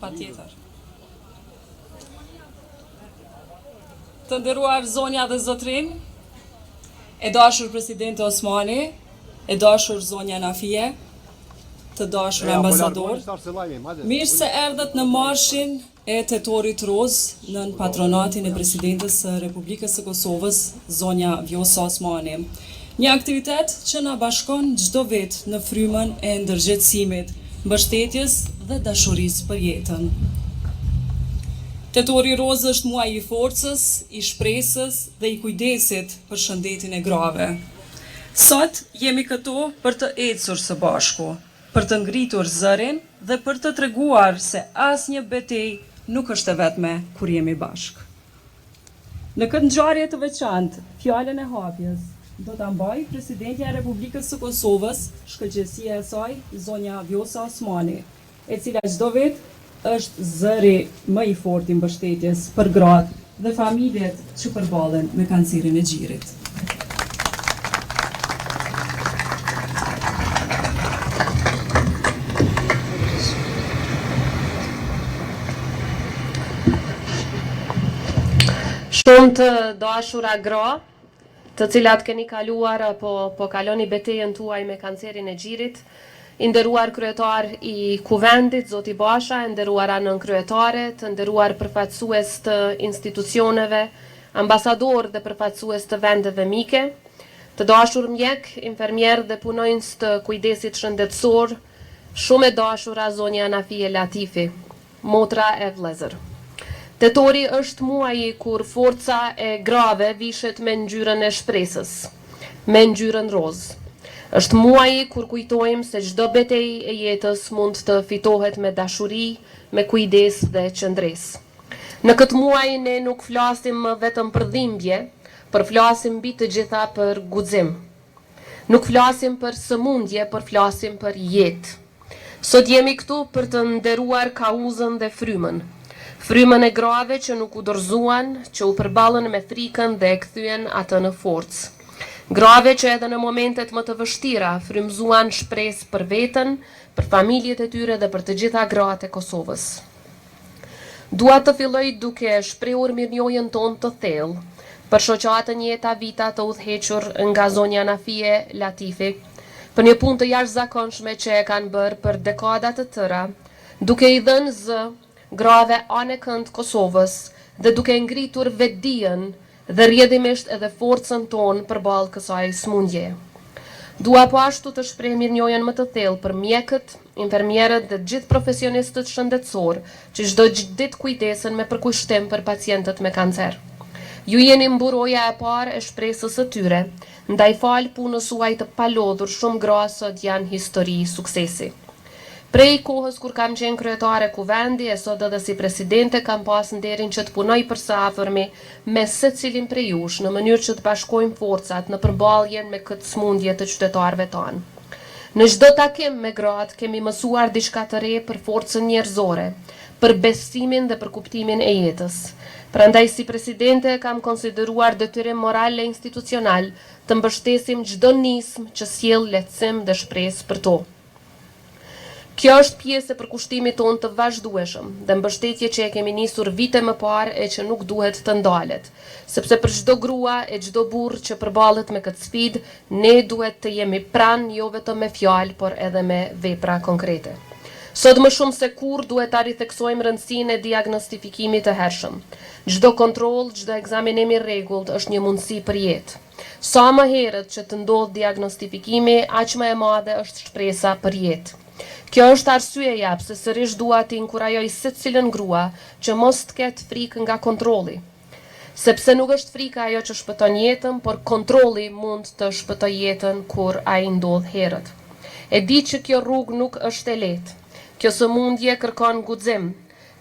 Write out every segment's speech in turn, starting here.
Patjetër. Të nderuar zonja dhe zotrin, e dashur presidenti Osmani, e dashur zonja Nafie, të dashur ambasador, mirë se erdhët në marshin e tetorit roz nën patronatin e presidentës së Republikës së Kosovës, zonja Vjosa Osmani. Një aktivitet që na bashkon çdo vit në frymën e ndërgjegjësimit, mbështetjes dhe dashurisë për jetën. Tetori roz është muaj i forcës, i shpresës dhe i kujdesit për shëndetin e grave. Sot jemi këtu për të ecur së bashku, për të ngritur zërin dhe për të treguar se asnjë betejë nuk është e vetme kur jemi bashk. Në këtë ngjarje të veçantë, fjalën e hapjes do ta mbaj Presidentja e Republikës së Kosovës, shkëlqësia e saj, zonja Vjosa Osmani, e cila çdo vit është zëri më i fortë i mbështetjes për gratë dhe familjet që përballen me kancerin e gjirit. Shumë të dashura gra, të cilat keni kaluar apo po kaloni betejën tuaj me kancerin e gjirit, i nderuar kryetar i kuvendit, Zoti Basha, i nderuara nënkryetare, të nderuar përfaqësues të institucioneve, ambasador dhe përfaqësues të vendeve mike, të dashur mjek, infermier dhe punonjës të kujdesit shëndetësor, shumë e dashura zonja Nafie Latifi, motra e vëllezër. Tetori është muaji kur forca e grave vishet me ngjyrën e shpresës, me ngjyrën roz. Është muaji kur kujtojmë se çdo betejë e jetës mund të fitohet me dashuri, me kujdes dhe qëndresë. Në këtë muaj ne nuk flasim vetëm për dhimbje, por flasim mbi të gjitha për guxim. Nuk flasim për sëmundje, por flasim për jetë. Sot jemi këtu për të nderuar kauzën dhe frymën. Frymën e grave që nuk u dorëzuan, që u përballën me frikën dhe e kthyen atë në forcë. Grave që edhe në momentet më të vështira frymëzuan shpresë për veten, për familjet e tyre dhe për të gjitha gratë e Kosovës. Dua të filloj duke shprehur mirënjohjen tonë të thellë për shoqatën jeta vita të udhëhequr nga zonja Nafie Latifi, për një punë të jashtëzakonshme që e kanë bërë për dekada të tëra, duke i dhënë zë grave anëkënd Kosovës dhe duke ngritur vetdijen dhe rrjedhimisht edhe forcën tonë përballë kësaj smundje. Dua po ashtu të shpreh mirënjohjen më të thellë për mjekët, infermierët dhe gjithë profesionistët shëndetësor që çdo ditë kujdesen me përkushtim për pacientët me kancer. Ju jeni mburoja e parë e shpresës së tyre, ndaj fal punës suaj të palodhur shumë gra sot janë histori suksesi. Prej kohës kur kam qenë kryetare kuvendi e sot edhe si presidente kam pas nderin që të punoj përsëafërmi me secilin prej jush në mënyrë që të bashkojmë forcat në përballjen me këtë smundje të qytetarëve tanë. Në çdo takim me gratë kemi mësuar diçka të re për forcën njerëzore, për besimin dhe për kuptimin e jetës. Prandaj si presidente kam konsideruar detyrim moral e institucional të mbështesim çdo nismë që sjell lehtësim dhe shpresë për to. Kjo është pjesë e përkushtimit tonë të vazhdueshëm dhe mbështetje që e kemi nisur vite më parë e që nuk duhet të ndalet, sepse për çdo grua e çdo burr që përballet me këtë sfidë, ne duhet të jemi pranë jo vetëm me fjalë, por edhe me vepra konkrete. Sot më shumë se kur duhet ta ritheksojmë rëndësinë e diagnostifikimit të hershëm. Çdo kontroll, çdo ekzaminim i rregullt është një mundësi për jetë. Sa më herët që të ndodh diagnostifikimi, aq më e madhe është shpresa për jetë. Kjo është arsyeja pse sërish dua të inkurajoj secilën grua që mos të ketë frikë nga kontrolli. Sepse nuk është frika ajo që shpëton jetën, por kontrolli mund të shpëtojë jetën kur ai ndodh herët. E di që kjo rrugë nuk është e lehtë. Kjo sëmundje kërkon guxim,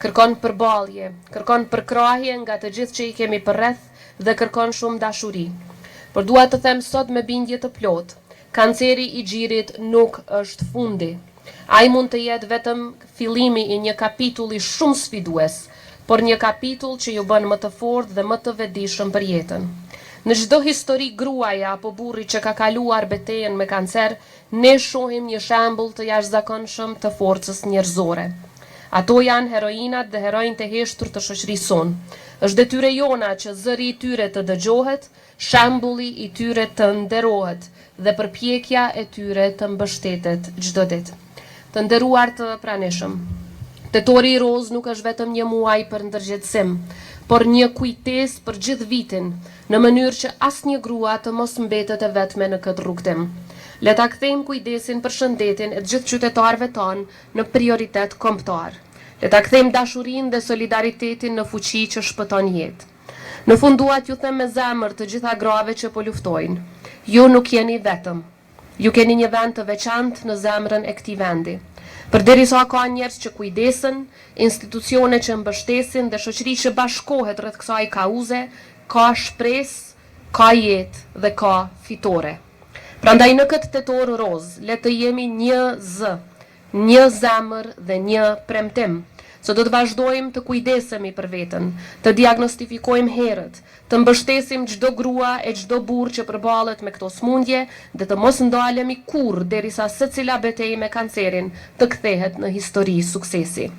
kërkon përballje, kërkon përkrahje nga të gjithë që i kemi përreth dhe kërkon shumë dashuri. Por dua të them sot me bindje të plotë, kanceri i gjirit nuk është fundi. Ai mund të jetë vetëm fillimi i një kapitulli shumë sfidues, por një kapitull që ju bën më të fortë dhe më të vetëdijshëm për jetën. Në çdo histori gruaja apo burri që ka kaluar betejën me kancer, ne shohim një shembull të jashtëzakonshëm të forcës njerëzore. Ato janë heroinat dhe heroinët e heshtur të shoqërisë sonë. Është detyre jona që zëri i tyre të dëgjohet, shembulli i tyre të nderohet dhe përpjekja e tyre të mbështetet çdo ditë. Të nderuar të pranishëm, Tetori i Roz nuk është vetëm një muaj për ndërgjegjësim, por një kujtesë për gjithë vitin, në mënyrë që asnjë grua të mos mbetet e vetme në këtë rrugtim. Le ta kthejmë kujdesin për shëndetin e të gjithë qytetarëve tonë në prioritet kombëtar. Le ta kthejmë dashurinë dhe solidaritetin në fuqi që shpëton jetë. Në fund dua t'ju them me zemër të gjitha grave që po luftojnë. Ju nuk jeni vetëm. Ju keni një vend të veçantë në zemrën e këtij vendi. Përderisa ka njerëz që kujdesen, institucione që mbështesin dhe shoqëri që bashkohet rreth kësaj kauze, ka shpresë, ka jetë dhe ka fitore. Prandaj në këtë tetor roz, le të jemi një zë, një zemër dhe një premtim. Se do të vazhdojmë të kujdesemi për veten, të diagnostifikojmë herët, të mbështesim çdo grua e çdo burr që përballet me këto smundje dhe të mos ndalemi kurrë derisa secila betejë me kancerin të kthehet në histori suksesi.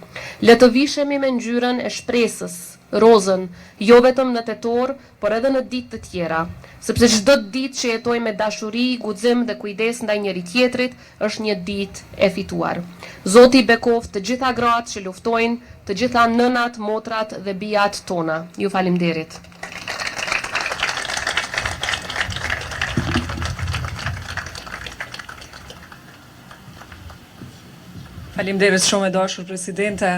Le të vishemi me ngjyrën e shpresës, rozën, jo vetëm në tetor, por edhe në ditë të tjera, sepse çdo ditë që jetojmë me dashuri, guxim dhe kujdes ndaj njëri tjetrit është një ditë e fituar. Zoti bekoft të gjitha gratë që luftojnë, të gjitha nënat, motrat dhe bijat tona. Ju faleminderit. Faleminderit shumë e dashur presidente.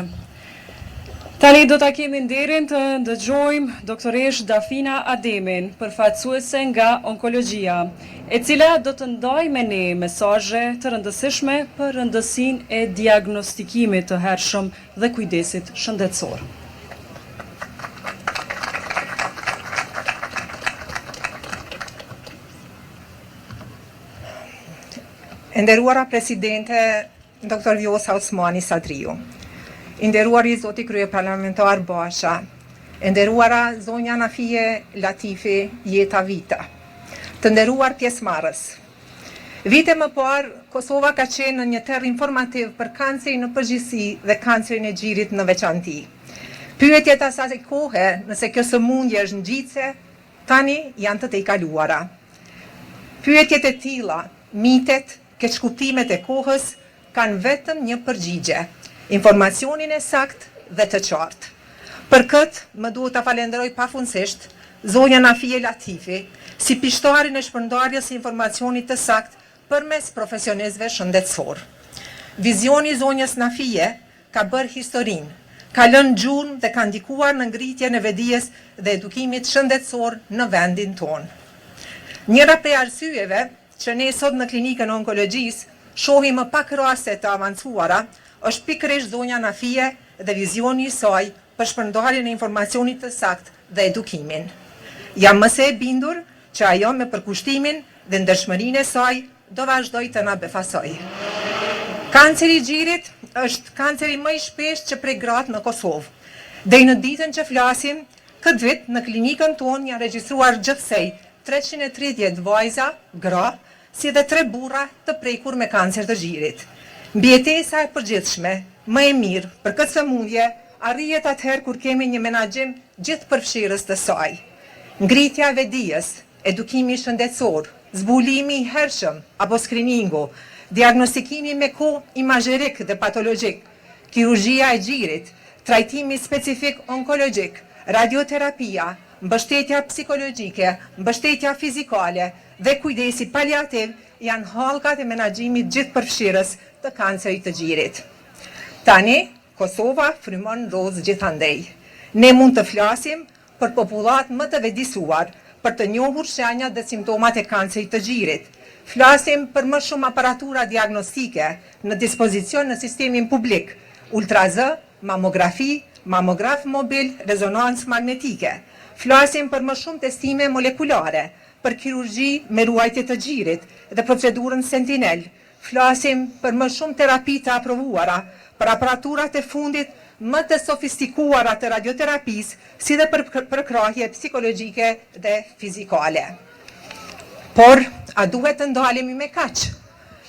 Tani do ta kemi nderin të ndëgjojmë doktoresh Dafina Ademin, përfaqësuese nga onkologjia, e cila do të ndajë me ne mesazhe të rëndësishme për rëndësinë e diagnostikimit të hershëm dhe kujdesit shëndetësor. Nderuara presidente Dr. Vjosa Osmani Sadriu, nderuari zoti kryeparlamentar Basha, nderuara zonja Nafie Latifi Jeta Vita, të nderuar pjesëmarrës. Vite më parë, Kosova ka qenë në një terr informativ për kancerin në përgjithësi dhe kancerin e gjirit në veçanti. Pyetjet asaj kohe, nëse kjo sëmundje është ngjitse, tani janë të tejkaluara. Pyetjet e tilla, mitet, keqkuptimet e kohës kanë vetëm një përgjigje: informacionin e saktë dhe të qartë. Për këtë, më duhet të falenderoj pafundësisht zonja Nafie Latifi, si pishtarin e shpërndarjes së informacionit të saktë përmes profesionistëve shëndetësor. Vizioni i zonjës Nafie ka bërë historinë, ka lënë gjurmë dhe ka ndikuar në ngritjen e vedijes dhe edukimit shëndetësor në vendin tonë. Njëra prej arsyeve që ne sot në klinikën e onkologjisë shohim më pak raste të avancuara është pikërisht zonja Nafie dhe vizioni i saj për shpërndarjen e informacionit të saktë dhe edukimin. Jam më së e bindur që ajo me përkushtimin dhe ndershmërinë e saj do vazhdoj të na befasoj. Kanceri i gjirit është kanceri më i shpeshtë që prek gratë në Kosovë. Deri në ditën që flasim, këtë vit në klinikën tonë janë regjistruar gjithsej 330 vajza, gra, si dhe 3 burra të prekur me kancer të gjirit. Mbjetesa e përgjithshme, më e mirë për këtë sëmundje arrihet atëherë kur kemi një menaxhim gjithëpërfshirës të saj. Ngritja e vedijes, edukimi shëndetësor, zbulimi i hershëm apo skriningu, diagnostikimi me kohë imazherik dhe patologjik, kirurgjia e gjirit, trajtimi specifik onkologjik, radioterapia, mbështetja psikologjike, mbështetja fizikale dhe kujdesi paliativ janë hallkat e menaxhimit gjithëpërfshirës të kancerit të gjirit. Tani, Kosova frymon rozë gjithandej. Ne mund të flasim për popullat më të vetëdijsuar për të njohur shenjat dhe simptomat e kancerit të gjirit, Flasim për më shumë aparatura diagnostike në dispozicion në sistemin publik, ultrazë, mamografi, mamograf mobil, rezonancë magnetike. Flasim për më shumë testime molekulare, për kirurgji me ruajtje të gjirit dhe procedurën Sentinel. Flasim për më shumë terapi të aprovuara, për aparaturat e fundit më të sofistikuara të radioterapis, si dhe për përkrahje psikologjike dhe fizikale. Por, a duhet të ndalemi me kaq?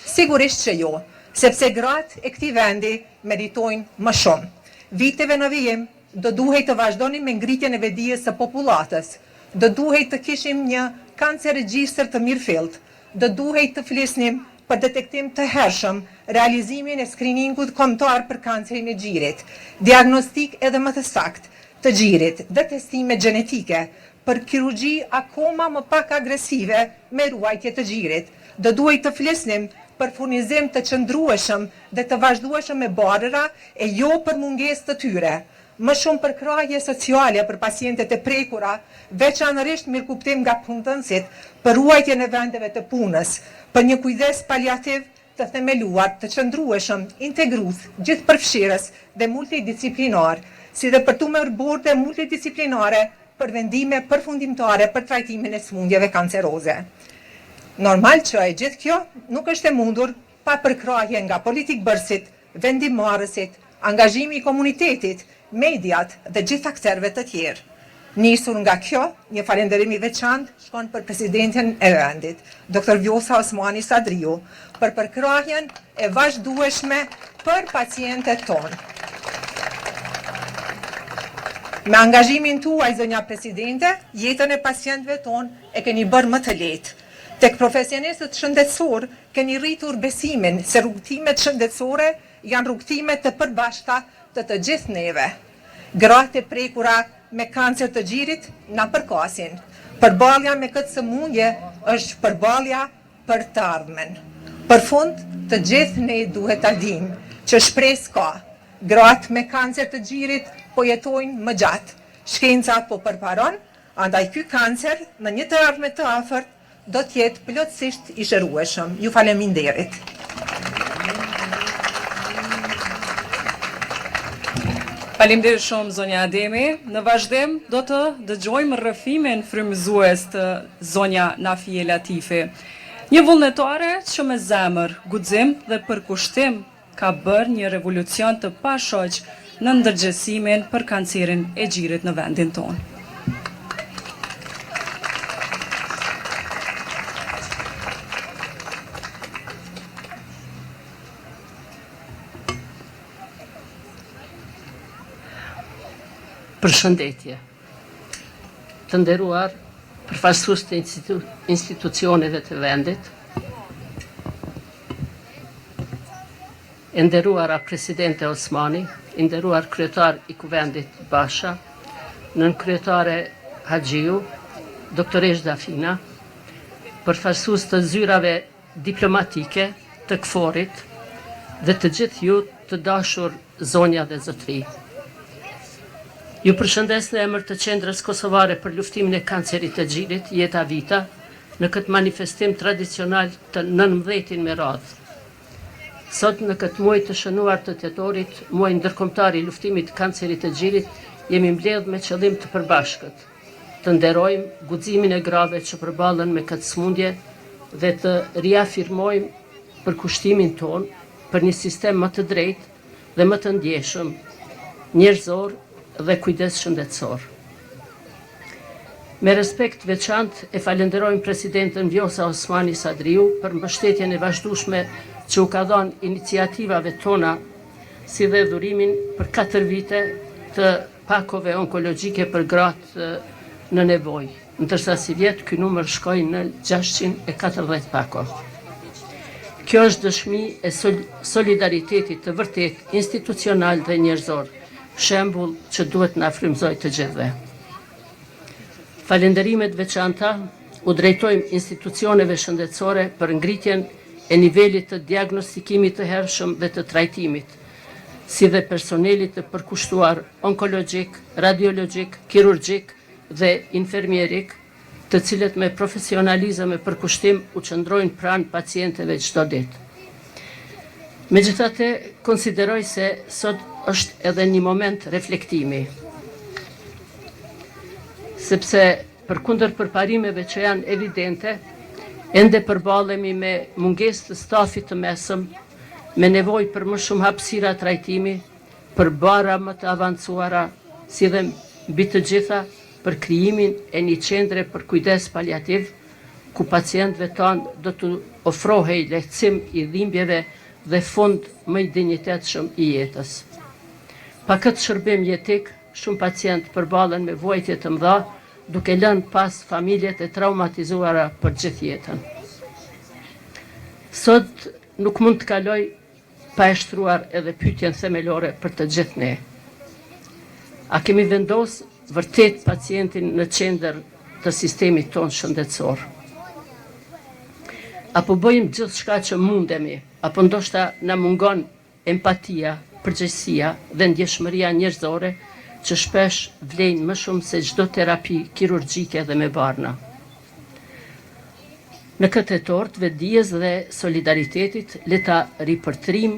Sigurisht që jo, sepse gratë e këtij vendi meritojnë më shumë. Viteve në vijim, do duhet të vazhdonim me ngritjen e vedijes së popullatës, do duhet të kishim një kancer regjistër të mirëfillt, do duhet të flisnim për detektim të hershëm, realizimin e skriningut kombëtar për kancerin e gjirit, diagnostik edhe më të saktë të gjirit dhe testime gjenetike, për kirurgji akoma më pak agresive me ruajtje të gjirit. Do duhet të flisnim për furnizim të qëndrueshëm dhe të vazhdueshëm me barëra e jo për mungesë të tyre. Më shumë për krahje sociale për pacientet e prekura, veçanërisht mirëkuptim nga punëdhënësit për ruajtjen e vendeve të punës, për një kujdes paliativ të themeluar, të qëndrueshëm, integrues, gjithëpërfshirës dhe multidisciplinar, si dhe për tumor borde multidisciplinare për vendime përfundimtare për trajtimin e sëmundjeve kanceroze. Normal që e gjithë kjo nuk është e mundur pa përkrahje nga politikbërësit, vendimmarrësit, angazhimi i komunitetit, mediat dhe gjithë akterëve të tjerë. Nisur nga kjo, një falënderim i veçantë shkon për presidentin e vendit, Dr. Vjosa Osmani Sadriu, për përkrahjen e vazhdueshme për pacientët tonë. Me angazhimin tuaj, zonja presidente, jetën e pacientëve tonë e keni bërë më të lehtë. Tek profesionistët shëndetësor keni rritur besimin se rrugtimet shëndetësore janë rrugtimet të përbashkëta të gjithë neve. Gratë e prekura me kancer të gjirit na përkasin. Përballja me këtë sëmundje është përballja për të ardhmen. Për fund, të gjithë ne duhet ta dimë që shpresë ka. Gratë me kancer të gjirit po jetojnë më gjatë. Shkenca po përparon, andaj ky kancer në një të ardhme të afërt do të jetë plotësisht i shërueshëm. Ju faleminderit. Faleminderit shumë zonja Ademi. Në vazhdim do të dëgjojmë rrëfimin frymëzues të zonja Nafie Latifi. Një vullnetare që me zemër, guxim dhe përkushtim ka bërë një revolucion të pashoq në ndërgjegjësimin për kancerin e gjirit në vendin tonë. Përshëndetje. Të nderuar përfaqësues të institucioneve të vendit, e nderuara presidente Osmani, i nderuar kryetar i kuvendit Basha, nën kryetare Haxhiu, doktoresh Dafina, përfaqësues të zyrave diplomatike të KFOR-it dhe të gjithë ju të dashur zonja dhe zotëri. Ju përshëndes në emër të Qendrës Kosovare për luftimin e kancerit të gjirit, Jeta Vita, në këtë manifestim tradicional të 19-in me radhë. Sot në këtë muaj të shënuar të tetorit, muaj ndërkombëtar i luftimit të kancerit të gjirit, jemi mbledhur me qëllim të përbashkët, të nderojmë guximin e grave që përballen me këtë sëmundje dhe të riafirmojmë përkushtimin ton për një sistem më të drejtë dhe më të ndjeshëm, njerëzor dhe kujdes shëndetësor. Me respekt veçantë e falenderojmë presidentën Vjosa Osmani Sadriu për mbështetjen e vazhdueshme që u ka dhënë iniciativave tona, si dhe dhurimin për 4 vite të pakove onkologjike për gratë në nevojë, ndërsa si vjet ky numër shkoi në 640 pako. Kjo është dëshmi e solidaritetit të vërtet institucional dhe njerëzor, shembull që duhet na frymëzoj të gjithëve. Falenderimet veçanta u drejtojmë institucioneve shëndetësore për ngritjen e nivelit të diagnostikimit të hershëm dhe të trajtimit, si dhe personelit të përkushtuar onkologjik, radiologjik, kirurgjik dhe infermierik, të cilët me profesionalizëm e përkushtim u qëndrojnë pranë pacientëve çdo ditë. Megjithatë, konsideroj se sot është edhe një moment reflektimi, sepse përkundër përparimeve që janë evidente, ende përballemi me mungesë të stafit të mesëm, me nevojë për më shumë hapësira trajtimi, për bara më të avancuara, si dhe mbi të gjitha për krijimin e një qendre për kujdes paliativ, ku pacientëve tanë do të ofrohej lehtësim i dhimbjeve dhe fund më i dinjitetshëm i jetës. Pa këtë shërbim jetik, shumë pacientë përballen me vuajtje të mëdha, duke lënë pas familjet e traumatizuara për gjithë jetën. Sot nuk mund të kaloj pa e shtruar edhe pyetjen themelore për të gjithë ne. A kemi vendosur vërtet pacientin në qendër të sistemit tonë shëndetësor? Apo bëjmë gjithçka që mundemi, apo ndoshta na mungon empatia, përgjegjësia dhe ndjeshmëria njerëzore që shpesh vlejnë më shumë se çdo terapi kirurgjike dhe me barna. Në këtë tort vetdijes dhe solidaritetit le ta ripërtrim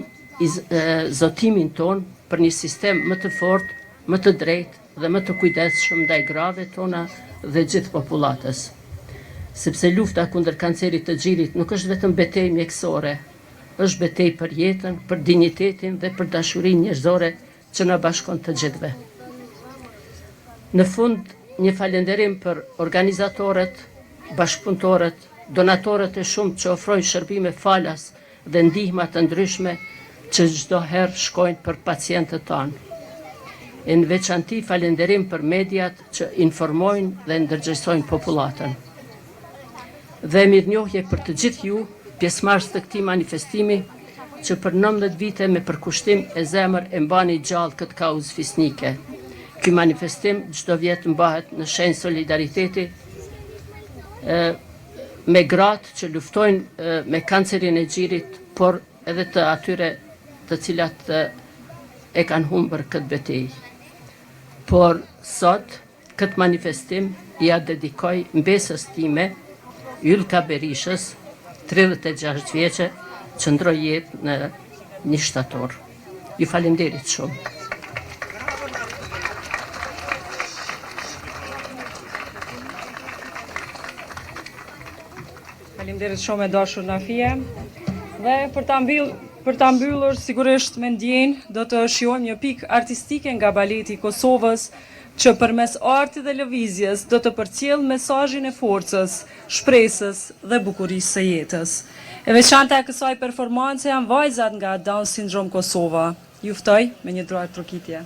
zotimin ton për një sistem më të fortë, më të drejtë dhe më të kujdesshëm ndaj grave tona dhe gjithë popullatës. Sepse lufta kundër kancerit të xhirit nuk është vetëm betejë mjekësore, është betejë për jetën, për dinjitetin dhe për dashurinë njerëzore që na bashkon të gjithëve. Në fund, një falënderim për organizatorët, bashkëpunëtorët, donatorët e shumë që ofrojnë shërbime falas dhe ndihma të ndryshme që çdo herë shkojnë për pacientët tanë. E në veçanti falënderim për mediat që informojnë dhe ndërgjegjësojnë popullatën. Dhe mirënjohje për të gjithë ju, pjesëmarrës të këtij manifestimi, që për 19 vite me përkushtim e zemër e mbani gjallë këtë kauzë fisnike. Ky manifestim çdo vit mbahet në shenjë solidariteti me gratë që luftojnë me kancerin e xhirit, por edhe të atyre të cilat e kanë humbur këtë betejë. Por sot këtë manifestim ja dedikoj mbesës time, Ylka Berishës, 36 vjeçe, që ndroi jetë në 1 shtator. Ju falenderit shumë. Faleminderit shumë e dashur Nafie. Dhe për ta mbyllur sigurisht me ndjenjë, do të shijojmë një pikë artistike nga baleti i Kosovës, që përmes artit dhe lëvizjes do të përcjell mesazhin e forcës, shpresës dhe bukurisë së jetës. E veçanta e kësaj performance janë vajzat nga Down Syndrome Kosova. Ju ftoj me një trokitje.